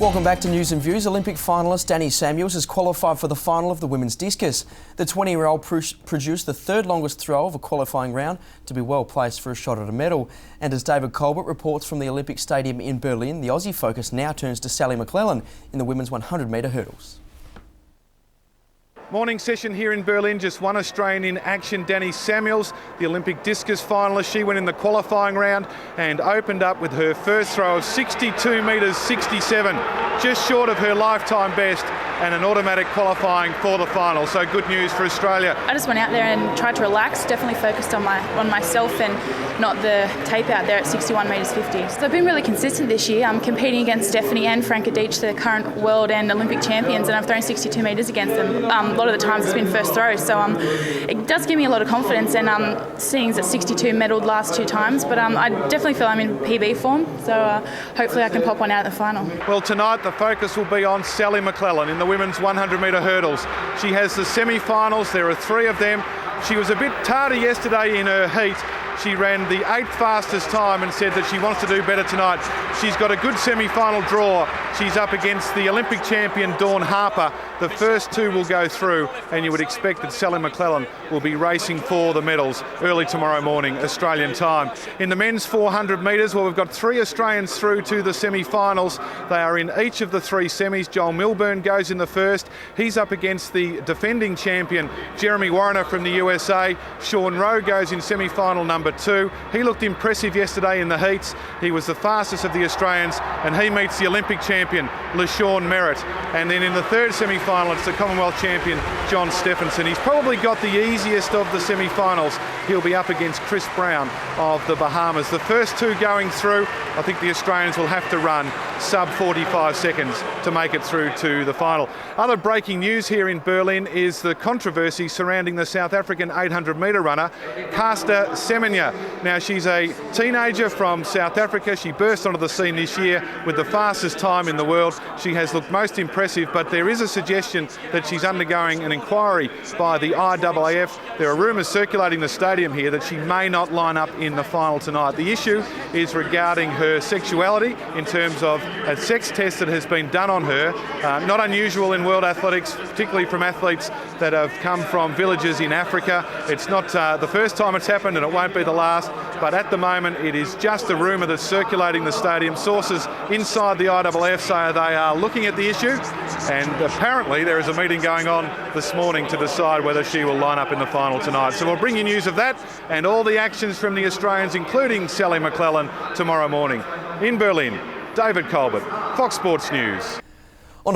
Welcome back to News and Views. Olympic finalist Dani Samuels has qualified for the final of the women's discus. The 20-year-old produced the third longest throw of a qualifying round to be well placed for a shot at a medal. And as David Culbert reports from the Olympic Stadium in Berlin, the Aussie focus now turns to Sally McClellan in the women's 100-metre hurdles. Morning session here in Berlin, just one Australian in action, Dani Samuels, the Olympic discus finalist. She went in the qualifying round and opened up with her first throw of 62 metres 67, just short of her lifetime best, and an automatic qualifying for the final. So good news for Australia. I just went out there and tried to relax, definitely focused on myself and not the tape out there at 61 metres 50. So I've been really consistent this year. I'm competing against Stephanie and Franca Deitch, the current world and Olympic champions, and I've thrown 62 metres against them. A lot of the times it's been first throw, so it does give me a lot of confidence, and seeing as at 62 medalled last two times, but I definitely feel I'm in PB form, so hopefully I can pop one out at the final. Well, tonight the focus will be on Sally McClellan in the women's 100-metre hurdles. She has the semi-finals, there are three of them. She was a bit tardy yesterday in her heat. She ran the 8th fastest time and said that she wants to do better tonight. She's got a good semi-final draw. She's up against the Olympic champion Dawn Harper. The first two will go through, and you would expect that Sally McClellan will be racing for the medals early tomorrow morning, Australian time. In the men's 400 metres, well, we've got three Australians through to the semi-finals. They are in each of the three semis. Joel Milburn goes in the first. He's up against the defending champion, Jeremy Warriner from the USA. Sean Rowe goes in semi-final number 2. He looked impressive yesterday in the heats. He was the fastest of the Australians, and he meets the Olympic champion, LaShawn Merritt. And then in the third semi-final, it's the Commonwealth champion, John Stephenson. He's probably got the easiest of the semi-finals. He'll be up against Chris Brown of the Bahamas. The first two going through, I think the Australians will have to run sub 45 seconds to make it through to the final. Other breaking news here in Berlin is the controversy surrounding the South African 800-metre runner, Caster Semenya. Now, she's a teenager from South Africa. She burst onto the scene this year with the fastest time in the world. She has looked most impressive, but there is a suggestion that she's undergoing an inquiry by the IAAF. There are rumours circulating the stadium here that she may not line up in the final tonight. The issue is regarding her sexuality in terms of a sex test that has been done on her. Not unusual in world athletics, particularly from athletes that have come from villages in Africa. It's not the first time it's happened, and it won't be the last, but at the moment it is just a rumour that's circulating the stadium. Sources inside the IAAF say they are looking at the issue, and apparently there is a meeting going on this morning to decide whether she will line up in the final tonight. So we'll bring you news of that and all the actions from the Australians, including Sally McClellan, tomorrow morning. In Berlin, David Culbert, Fox Sports News.